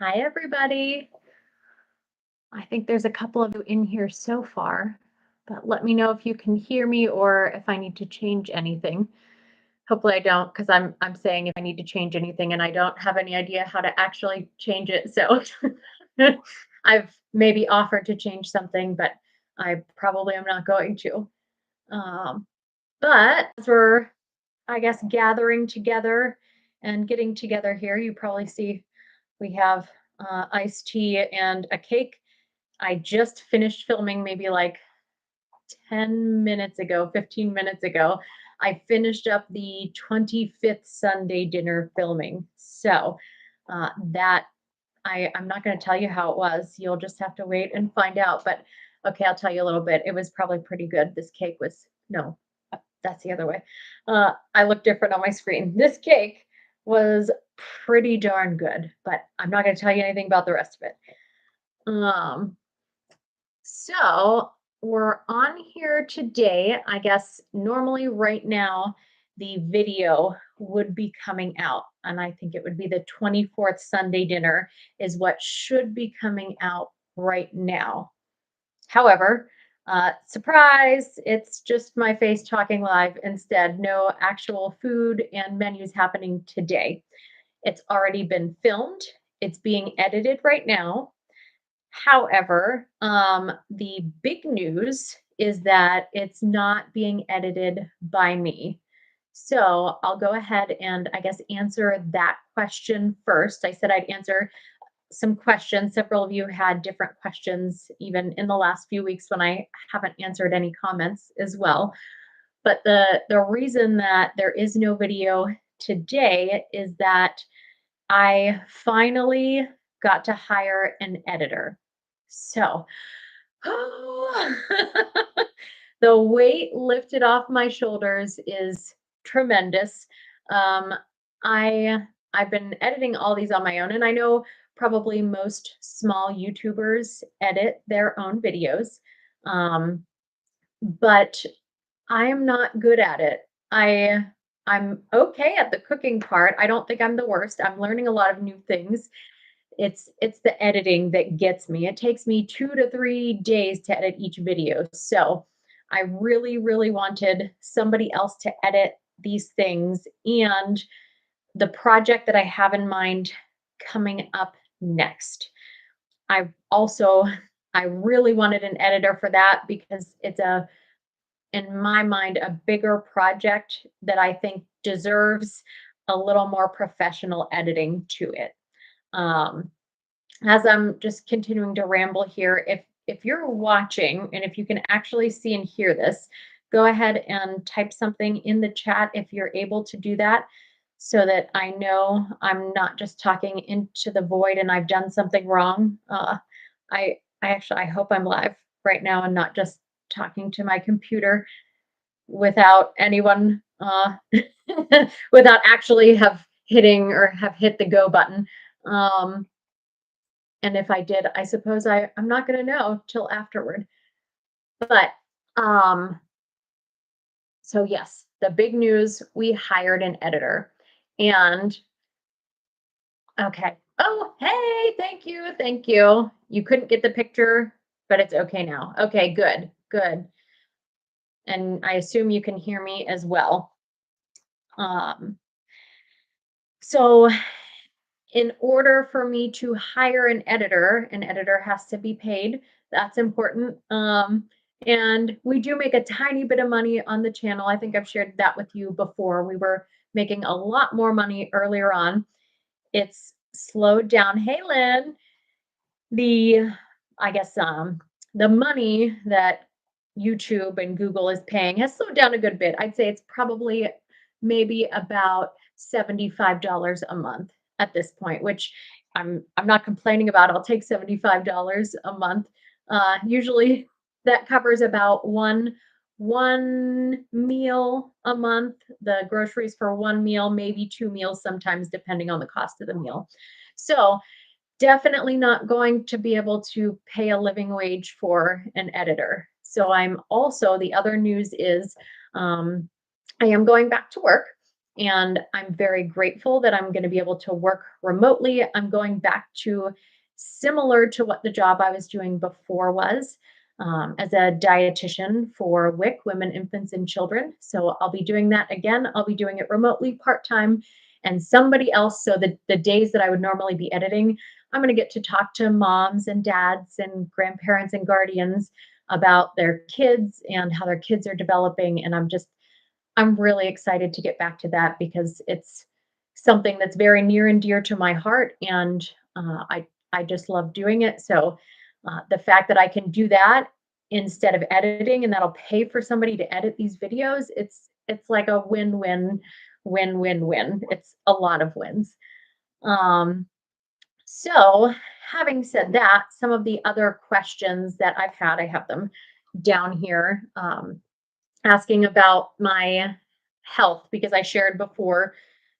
Hi, everybody. I think there's a couple of you in here so far, but let me know if you can hear me or if I need to change anything. Hopefully I don't, because I'm saying if I need to change anything and I don't have any idea how to actually change it. So I've maybe offered to change something, but I probably am not going to. Um, but as we're, I guess, gathering together and getting together here, you probably see we have iced tea and a cake. I just finished filming maybe like 10 minutes ago, 15 minutes ago. I finished up the 25th Sunday dinner filming. So that I'm not going to tell you how it was. You'll just have to wait and find out. But okay, I'll tell you a little bit. It was probably pretty good. This cake was, no, that's the other way. I look different on my screen. This cake was pretty darn good, but I'm not going to tell you anything about the rest of it. So we're on here today. I guess normally right now the video would be coming out, and I think it would be the 24th Sunday dinner is what should be coming out right now. However, surprise, it's just my face talking live instead. No actual food and menus happening today. It's already been filmed, it's being edited right now. However, the big news is that it's not being edited by me. So I'll go ahead and I guess answer that question first. I said I'd answer some questions. Several of you had different questions, even in the last few weeks when I haven't answered any comments as well. But the reason that there is no video today is that I finally got to hire an editor. So, the weight lifted off my shoulders is tremendous. Um, I I've been editing all these on my own, and I know probably most small YouTubers edit their own videos, but I'm not good at it. I'm okay at the cooking part. I don't think I'm the worst. I'm learning a lot of new things. It's the editing that gets me. It takes me 2 to 3 days to edit each video. So, I really, really wanted somebody else to edit these things and the project that I have in mind coming up next. I also I really wanted an editor for that because it's in my mind, a bigger project that I think deserves a little more professional editing to it. Um, as I'm just continuing to ramble here, if you're watching and if you can actually see and hear this, go ahead and type something in the chat if you're able to do that so that I know I'm not just talking into the void and I've done something wrong. I hope I'm live right now and not just talking to my computer without anyone without actually have hitting or have hit the go button. Um, and if I did, I suppose I'm not going to know till afterward. But um, so yes, the big news, we hired an editor. And okay. Oh, hey, thank you. Thank you. You couldn't get the picture, but it's okay now. Okay, good. Good. And I assume you can hear me as well. Um, so in order for me to hire an editor has to be paid. That's important. And we do make a tiny bit of money on the channel. I think I've shared that with you before. We were making a lot more money earlier on. It's slowed down. Hey, Lynn, the I guess the money that YouTube and Google is paying has slowed down a good bit. I'd say it's probably maybe about $75 a month at this point, which I'm not complaining about. I'll take $75 a month. Usually that covers about one meal a month, the groceries for one meal, maybe two meals sometimes, depending on the cost of the meal. So definitely not going to be able to pay a living wage for an editor. So I'm also, the other news is I am going back to work. And I'm very grateful that I'm going to be able to work remotely. I'm going back to similar to what the job I was doing before was, as a dietitian for WIC, Women, Infants, and Children. So I'll be doing that again. I'll be doing it remotely, part time, and somebody else. So the days that I would normally be editing, I'm going to get to talk to moms and dads and grandparents and guardians about their kids and how their kids are developing. And I'm really excited to get back to that because it's something that's very near and dear to my heart, and I just love doing it. So the fact that I can do that instead of editing, and that'll pay for somebody to edit these videos, it's like a win-win, win-win-win. It's a lot of wins. Um, so having said that, some of the other questions that I've had, I have them down here. Asking about my health because I shared before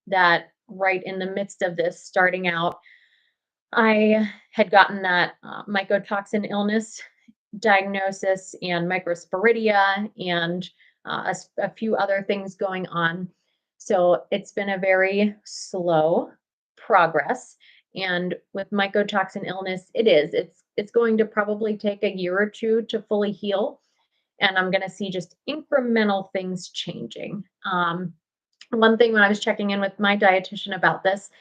that right in the midst of this starting out, I had gotten that mycotoxin illness diagnosis and microsporidia and a few other things going on. So it's been a very slow progress. And with mycotoxin illness, it's going to probably take a year or two to fully heal, and I'm going to see just incremental things changing. One thing when I was checking in with my dietitian about this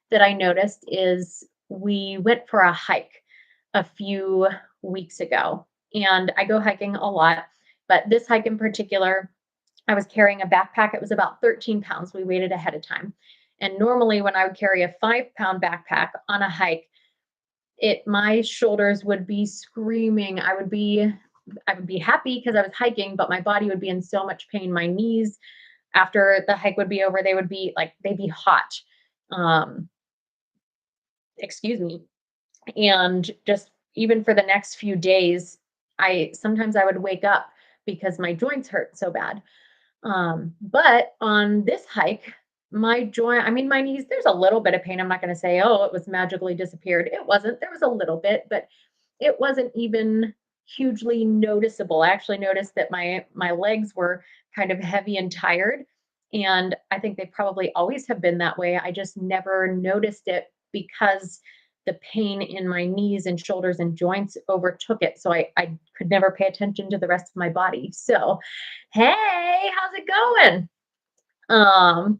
that I noticed is we went for a hike a few weeks ago, and I go hiking a lot, but this hike in particular, I was carrying a backpack. It was about 13 pounds. We waited ahead of time. And normally, when I would carry a 5-pound backpack on a hike, my shoulders would be screaming. I would be happy because I was hiking, but my body would be in so much pain. My knees, after the hike would be over, they'd be hot. Um, excuse me. And just even for the next few days, I would wake up because my joints hurt so bad. But on this hike, my knees, there's a little bit of pain. I'm not going to say, oh, it was magically disappeared. It wasn't. There was a little bit, but it wasn't even hugely noticeable. I actually noticed that my legs were kind of heavy and tired, and I think they probably always have been that way. I just never noticed it because the pain in my knees and shoulders and joints overtook it. So I could never pay attention to the rest of my body. So, hey, how's it going? Um,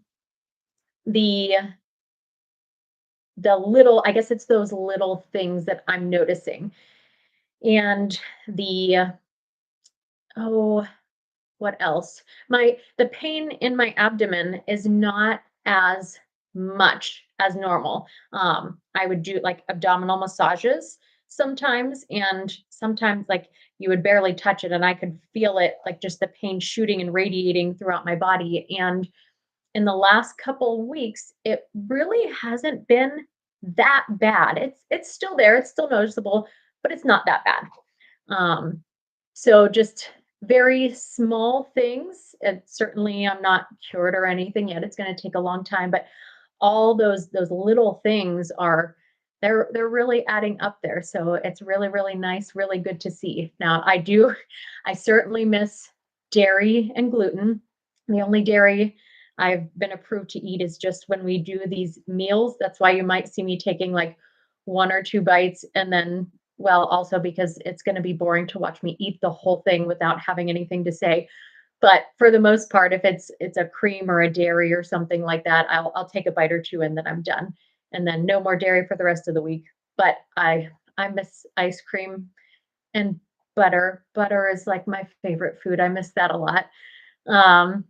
the I guess it's those little things that I'm noticing. And the oh, what else? The pain in my abdomen is not as much as normal. I would do like abdominal massages sometimes, and sometimes like you would barely touch it, and I could feel it, like just the pain shooting and radiating throughout my body. And in the last couple weeks, it really hasn't been that bad. It's still there, it's still noticeable, but it's not that bad. Um, so just very small things. And certainly I'm not cured or anything yet. It's going to take a long time, but all those little things they're really adding up there. So it's really, really nice, really good to see. Now I certainly miss dairy and gluten. The only dairy I've been approved to eat is just when we do these meals. That's why you might see me taking like one or two bites, and then, well, also because it's going to be boring to watch me eat the whole thing without having anything to say. But for the most part, if it's a cream or a dairy or something like that, I'll take a bite or two and then I'm done. And then no more dairy for the rest of the week. But I miss ice cream and butter. Butter is like my favorite food. I miss that a lot. Um,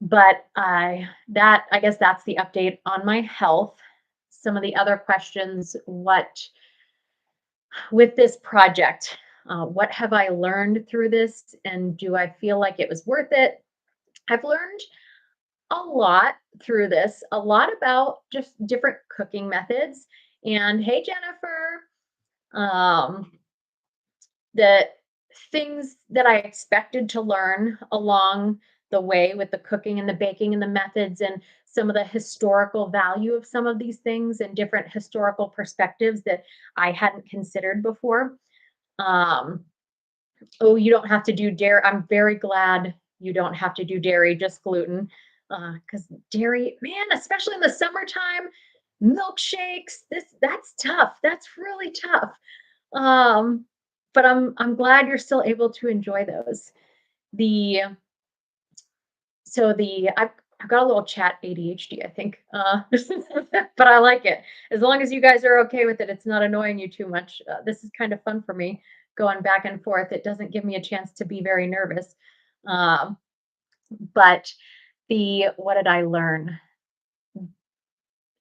but I guess that's the update on my health. Some of the other questions, what with this project, what have I learned through this, and do I feel like it was worth it? I've learned a lot through this, a lot about just different cooking methods. And hey, Jennifer, um, the things that I expected to learn along the way with the cooking and the baking and the methods and some of the historical value of some of these things and different historical perspectives that I hadn't considered before. Um, oh, you don't have to do dairy. I'm very glad you don't have to do dairy, just gluten. Because dairy, man, especially in the summertime, milkshakes, that's tough. That's really tough. Um, but I'm glad you're still able to enjoy those. The so the I've got a little chat ADHD, I think. But I like it. As long as you guys are okay with it, it's not annoying you too much. This is kind of fun for me going back and forth. It doesn't give me a chance to be very nervous. Um, but the what did I learn?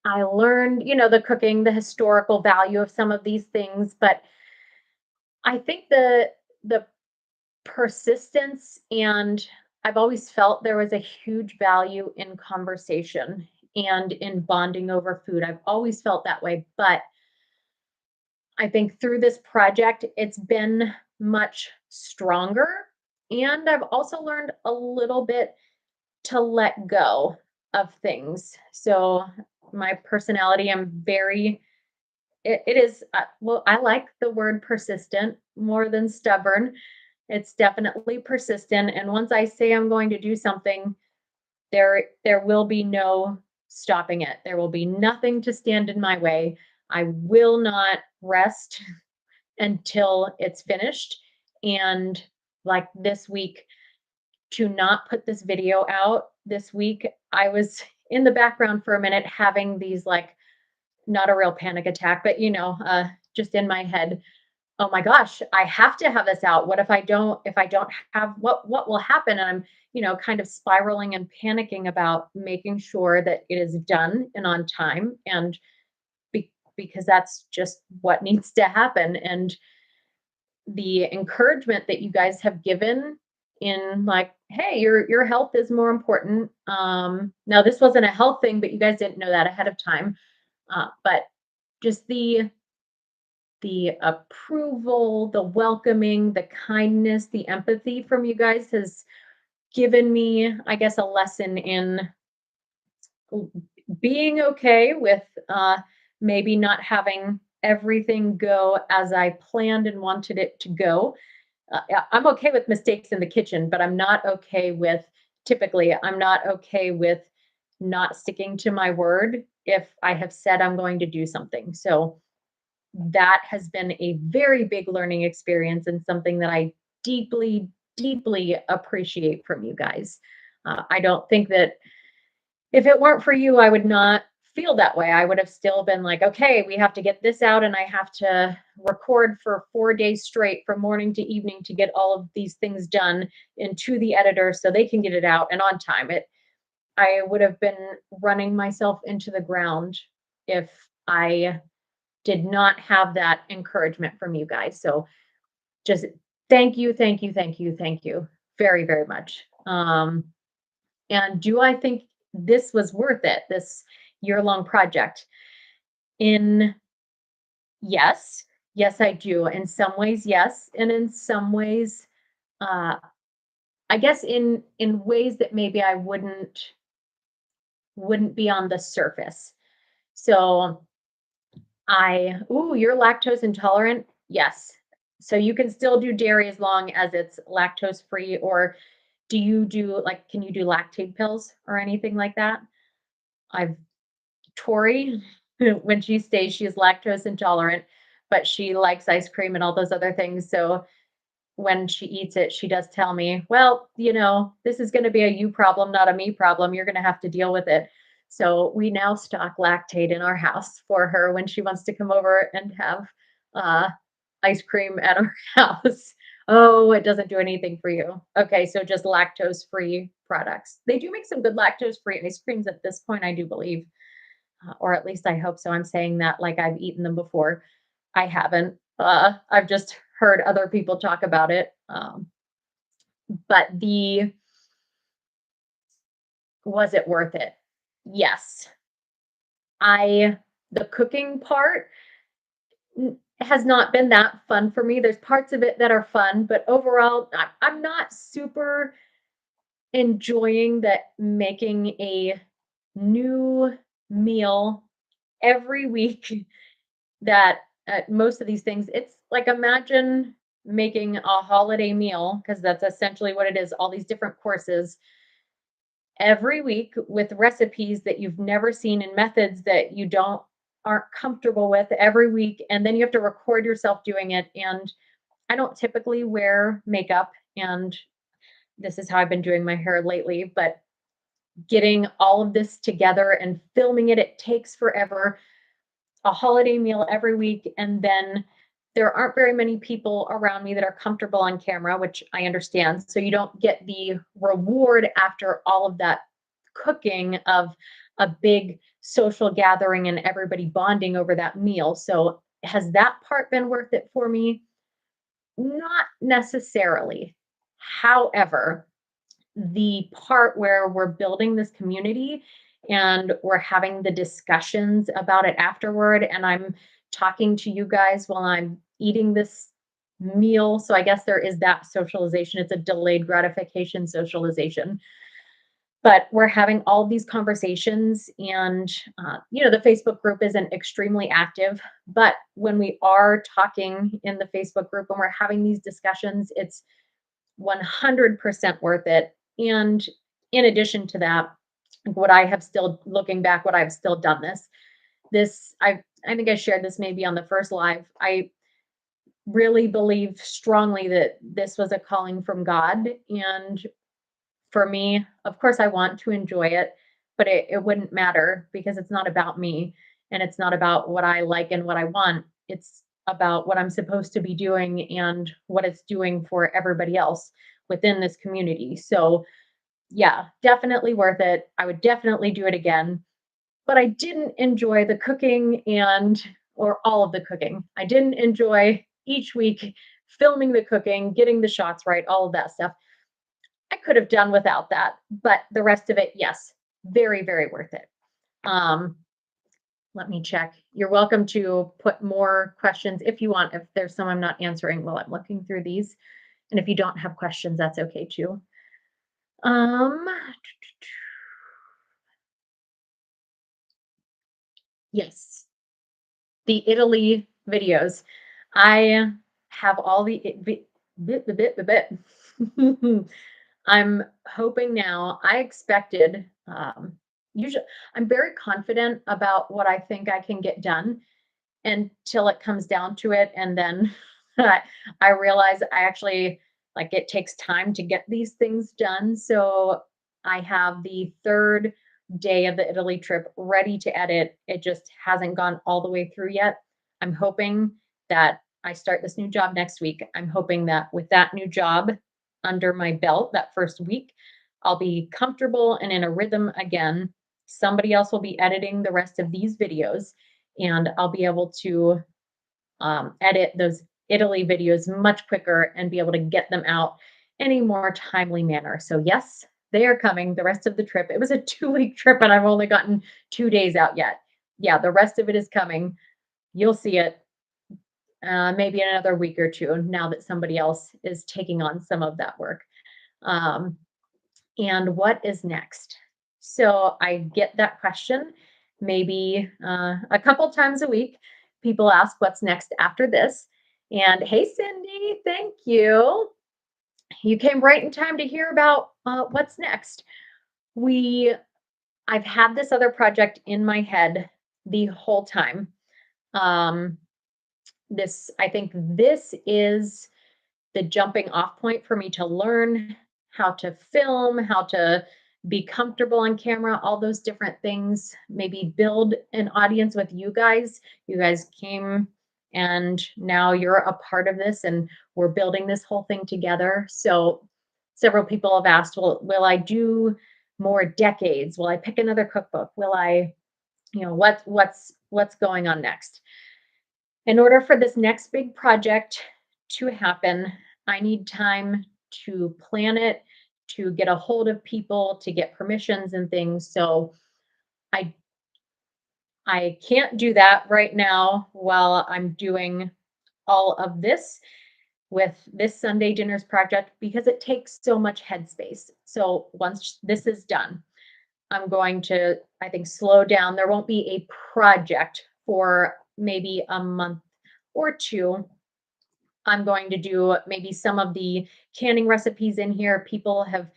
I learned, the cooking, the historical value of some of these things, but I think the persistence, and I've always felt there was a huge value in conversation and in bonding over food. I've always felt that way, but I think through this project, it's been much stronger. And I've also learned a little bit to let go of things. So, my personality, I'm very, it is, well, I like the word persistent more than stubborn. It's definitely persistent. And once I say I'm going to do something, there will be no stopping it. There will be nothing to stand in my way. I will not rest until it's finished. And like this week, to not put this video out this week, I was in the background for a minute having these, like, not a real panic attack, but just in my head, oh my gosh, I have to have this out. What if I don't have, what will happen? And I'm, kind of spiraling and panicking about making sure that it is done and on time. And because that's just what needs to happen. And the encouragement that you guys have given in, like, hey, your health is more important. Now this wasn't a health thing, but you guys didn't know that ahead of time. But just the approval, the welcoming, the kindness, the empathy from you guys has given me, I guess, a lesson in being okay with, maybe not having everything go as I planned and wanted it to go. Yeah, I'm okay with mistakes in the kitchen, but I'm not okay with not sticking to my word if I have said I'm going to do something. So that has been a very big learning experience and something that I deeply, deeply appreciate from you guys. I don't think that if it weren't for you, I would not feel that way. I would have still been like, okay, we have to get this out, and I have to record for 4 days straight from morning to evening to get all of these things done into the editor so they can get it out and on time. I would have been running myself into the ground if I did not have that encouragement from you guys. So just thank you, thank you, thank you, thank you very, very much. And do I think this was worth it, this year-long project? In Yes, yes, I do. In some ways, yes, and in some ways, uh, I guess in ways that maybe I wouldn't be on the surface. So you're lactose intolerant? Yes. So you can still do dairy as long as it's lactose free, or can you do lactate pills or anything like that? I've Tori, when she stays, she is lactose intolerant, but she likes ice cream and all those other things. So when she eats it, she does tell me, well, this is going to be a you problem, not a me problem. You're going to have to deal with it. So we now stock lactate in our house for her when she wants to come over and have uh, ice cream at our house. Oh, it doesn't do anything for you. Okay, so just lactose free products. They do make some good lactose free ice creams at this point, I do believe, or at least I hope so. I'm saying that like I've eaten them before. I haven't. I've just heard other people talk about it. But was it worth it? Yes. I The cooking part has not been that fun for me. There's parts of it that are fun, but overall, I'm not super enjoying that making a new meal every week. That Most of these things, it's like, imagine making a holiday meal, because that's essentially what it is, all these different courses every week with recipes that you've never seen and methods that you don't aren't comfortable with every week, and then you have to record yourself doing it. And I don't typically wear makeup, and this is how I've been doing my hair lately, but getting all of this together and filming it, it takes forever. A holiday meal every week, and then there aren't very many people around me that are comfortable on camera, which I understand. So you don't get the reward after all of that cooking of a big social gathering and everybody bonding over that meal. So has that part been worth it for me? Not necessarily. However, the part where we're building this community and we're having the discussions about it afterward, and I'm talking to you guys while I'm eating this meal. So I guess there is that socialization. It's a delayed gratification socialization. But we're having all these conversations, and the Facebook group isn't extremely active. But when we are talking in the Facebook group and we're having these discussions, it's 100% worth it. And in addition to that, what I have still looking back, what I've still done I think I shared this maybe on the first live. I really believe strongly that this was a calling from God. And for me, of course, I want to enjoy it, but it wouldn't matter because it's not about me and it's not about what I like and what I want. It's about what I'm supposed to be doing and what it's doing for everybody else within this community. So, yeah, definitely worth it. I would definitely do it again, but I didn't enjoy the cooking or all of the cooking. I didn't enjoy each week filming the cooking, getting the shots right, all of that stuff. I could have done without that, but the rest of it, yes, very, very worth it. Um, Let me check. You're welcome to put more questions if you want, if there's some I'm not answering while I'm looking through these. And if you don't have questions, that's okay too. Um, yes, the Italy videos. I have all the I'm hoping now. I expected, usually, I'm very confident about what I think I can get done until it comes down to it. And then I realize I actually like it takes time to get these things done. So I have the third day of the Italy trip ready to edit. It just hasn't gone all the way through yet. I'm hoping that I start this new job next week. I'm hoping that with that new job under my belt, that first week, I'll be comfortable and in a rhythm again. Somebody else will be editing the rest of these videos, and I'll be able to edit those Italy videos much quicker and be able to get them out in a more timely manner. So, yes, they are coming the rest of the trip. It was a 2 week trip, and I've only gotten 2 days out yet. Yeah, the rest of it is coming. You'll see it maybe in another week or two now that somebody else is taking on some of that work. Um, and what is next? So I get that question maybe a couple times a week. People ask what's next after this. And hey, Cindy, thank you. You came right in time to hear about what's next. We, I've had this other project in my head the whole time. Um, I think this is the jumping off point for me to learn how to film, how to be comfortable on camera, all those different things, maybe build an audience with you guys. You guys came and now you're a part of this and we're building this whole thing together. So several people have asked, well, will I do more decades? Will I pick another cookbook? Will I, what's going on next? In order for this next big project to happen, I need time to plan it, to get a hold of people, to get permissions and things. So I I can't do that right now while I'm doing all of this with this Sunday dinners project because it takes so much headspace. So once this is done, I'm going to, I think, slow down. There won't be a project for maybe a month or two. I'm going to do maybe some of the canning recipes in here. People have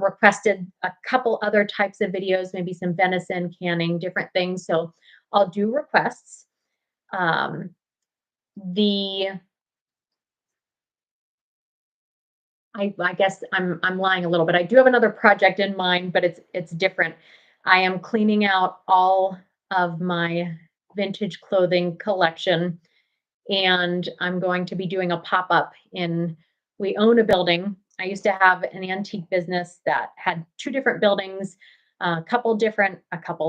requested a couple other types of videos, maybe some venison canning, different things. So I'll do requests. Um, the I guess I'm lying a little bit. I do have another project in mind, but it's different. I am cleaning out all of my vintage clothing collection, and I'm going to be doing a pop-up in we own a building. I used to have an antique business that had two different buildings, a couple,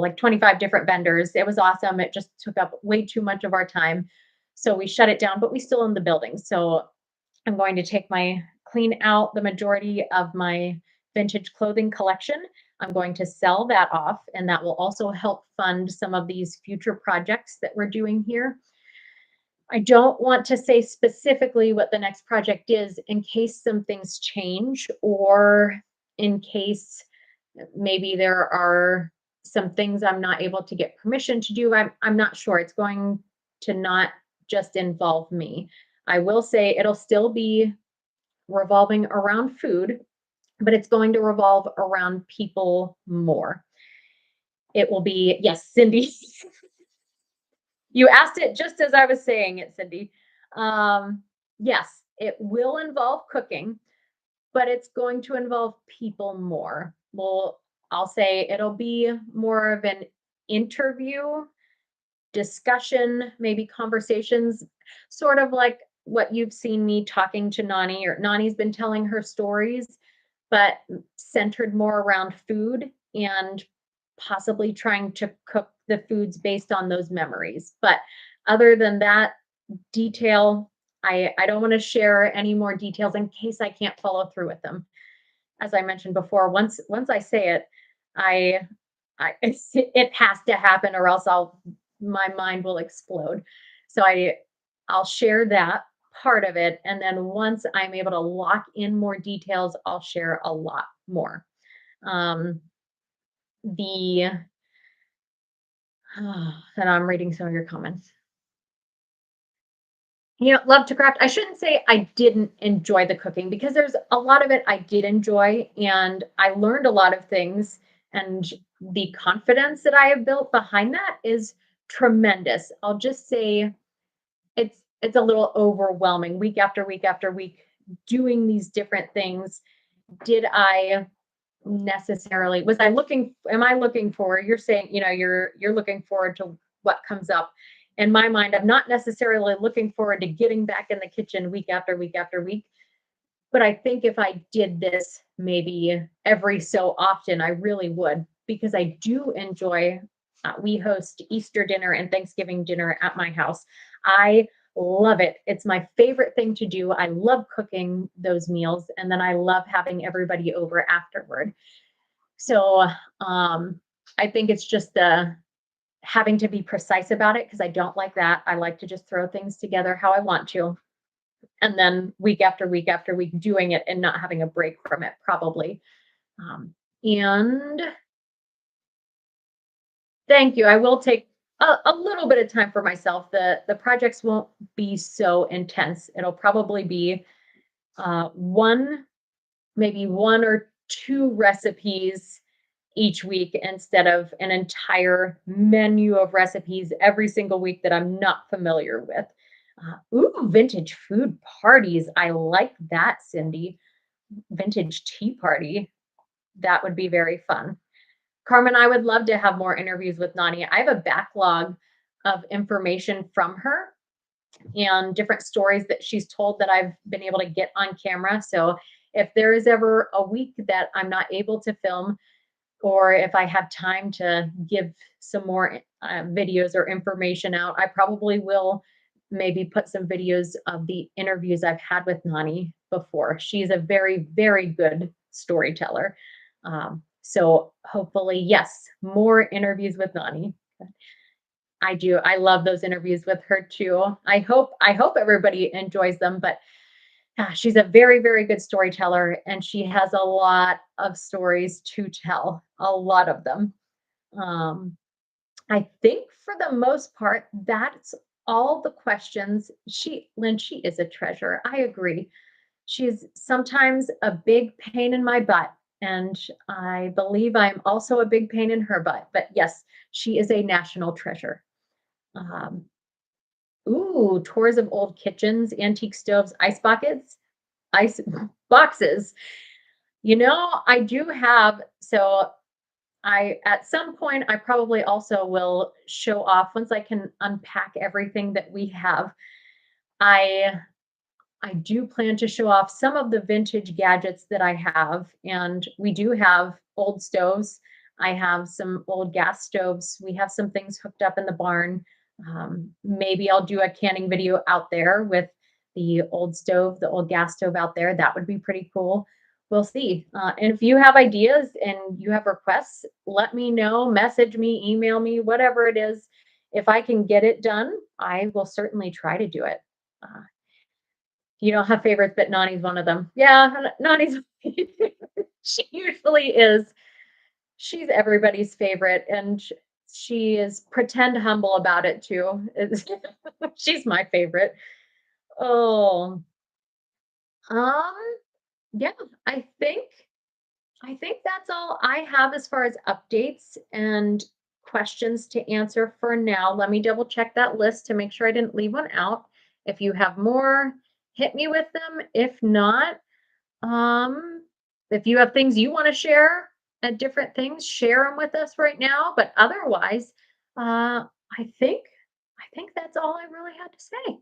like 25 different vendors. It was awesome. It just took up way too much of our time. So we shut it down, but we still own the building. So I'm going to clean out the majority of my vintage clothing collection. I'm going to sell that off, and that will also help fund some of these future projects that we're doing here. I don't want to say specifically what the next project is in case some things change or in case maybe there are some things I'm not able to get permission to do. I'm not sure. It's going to not just involve me. I will say it'll still be revolving around food, but it's going to revolve around people more. It will be, yes, Cindy. You asked it just as I was saying it, Cindy. Yes, it will involve cooking, but it's going to involve people more. Well, I'll say it'll be more of an interview, discussion, maybe conversations, sort of like what you've seen me talking to Nani, or Nani's been telling her stories, but centered more around food and possibly trying to cook the foods based on those memories. But other than that detail, I don't want to share any more details in case I can't follow through with them. As I mentioned before, once I say it, it has to happen, or else my mind will explode. So I'll share that part of it, and then once I'm able to lock in more details, I'll share a lot more. Um, the and I'm reading some of your comments. Love to craft. I shouldn't say I didn't enjoy the cooking, because there's a lot of it I did enjoy, and I learned a lot of things, and the confidence that I have built behind that is tremendous. I'll just say it's a little overwhelming week after week after week doing these different things. Did I necessarily was I looking am I looking forward? You're saying, you're looking forward to what comes up. In my mind, I'm not necessarily looking forward to getting back in the kitchen week after week after week. But I think if I did this maybe every so often, I really would, because I do enjoy. We host Easter dinner and Thanksgiving dinner at my house. I love it. It's my favorite thing to do. I love cooking those meals, and then I love having everybody over afterward. So I think it's just the having to be precise about it, because I don't like that. I like to just throw things together how I want to, and then week after week after week doing it and not having a break from it, probably. And thank you. I will take a little bit of time for myself. The projects won't be so intense. It'll probably be one, maybe one or two recipes each week, instead of an entire menu of recipes every single week that I'm not familiar with. Vintage food parties. I like that, Cindy. Vintage tea party. That would be very fun. Carmen, I would love to have more interviews with Nani. I have a backlog of information from her and different stories that she's told that I've been able to get on camera. So if there is ever a week that I'm not able to film, or if I have time to give some more videos or information out, I probably will maybe put some videos of the interviews I've had with Nani before. She's a very, very good storyteller. So hopefully, yes, more interviews with Nani. I do. I love those interviews with her too. I hope everybody enjoys them, but she's a very, very good storyteller, and she has a lot of stories to tell, a lot of them. Um, I think for the most part, that's all the questions. Lynn, she is a treasure. I agree. She's sometimes a big pain in my butt, And I believe I'm also a big pain in her butt. But yes, she is a national treasure. Um, ooh, tours of old kitchens, antique stoves, ice buckets, ice boxes. I do have, so I at some point I probably also will show off once I can unpack everything that we have. I I do plan to show off some of the vintage gadgets that I have, and we do have old stoves. I have some old gas stoves. We have some things hooked up in the barn. Maybe I'll do a canning video out there with the old stove, the old gas stove out there. That would be pretty cool. We'll see. And if you have ideas and you have requests, let me know, message me, email me, whatever it is. If I can get it done, I will certainly try to do it. Uh, you don't have favorites, but Nani's one of them. Yeah, Nani's she usually is. She's everybody's favorite, and she is pretend humble about it too. She's my favorite. Oh, um, yeah, I think I think that's all I have as far as updates and questions to answer for now. Let me double check that list to make sure I didn't leave one out. If you have more, hit me with them. If not, Um, if you have things you want to share at different things, share them with us right now. But otherwise, I think that's all I really had to say.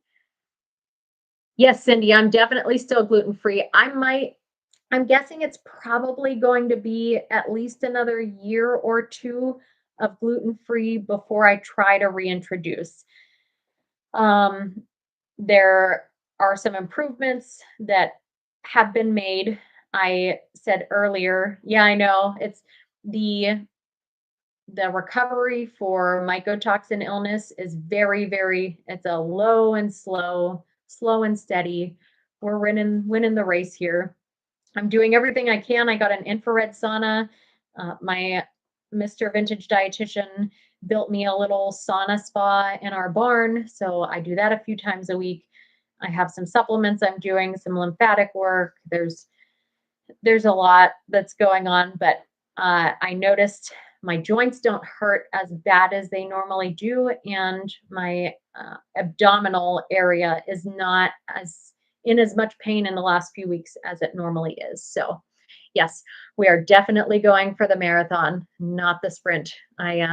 Yes, Cindy, I'm definitely still gluten free. I'm guessing it's probably going to be at least another year or two of gluten free before I try to reintroduce. Um, there are some improvements that have been made. I said earlier, yeah, I know it's the recovery for mycotoxin illness is it's a low and slow and steady. We're winning the race here. I'm doing everything I can. I got an infrared sauna. My Mr. Vintage dietitian built me a little sauna spa in our barn, so I do that a few times a week. I have some supplements I'm doing, some lymphatic work. There's a lot that's going on, but I noticed my joints don't hurt as bad as they normally do, and my abdominal area is not as in as much pain in the last few weeks as it normally is. So, yes, we are definitely going for the marathon, not the sprint. I'm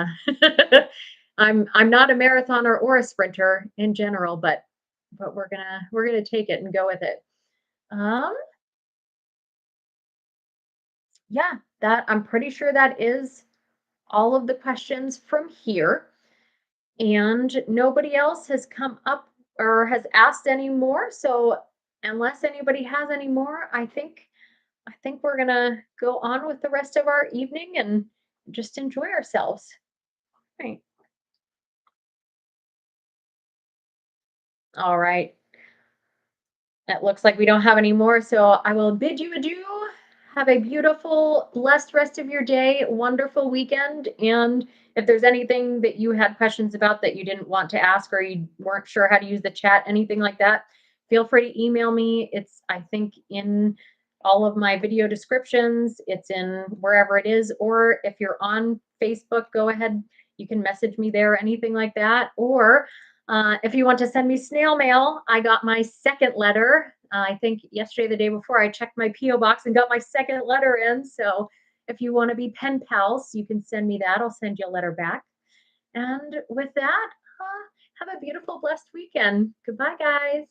not a marathoner or a sprinter in general, but we're gonna take it and go with it. Um, yeah, that I'm pretty sure that is all of the questions from here. And nobody else has come up or has asked any more. So unless anybody has any more, I think we're gonna go on with the rest of our evening and just enjoy ourselves. Right. All right. It looks like we don't have any more, so I will bid you adieu. Have a beautiful, blessed rest of your day, wonderful weekend. And if there's anything that you had questions about that you didn't want to ask or you weren't sure how to use the chat, anything like that, feel free to email me. It's, I think, in all of my video descriptions, it's in wherever it is. Or if you're on Facebook, go ahead, you can message me there, anything like that. Or if you want to send me snail mail, I got my second letter. I think yesterday, the day before, I checked my P.O. box and got my second letter in. So if you want to be pen pals, you can send me that. I'll send you a letter back. And with that, have a beautiful, blessed weekend. Goodbye, guys.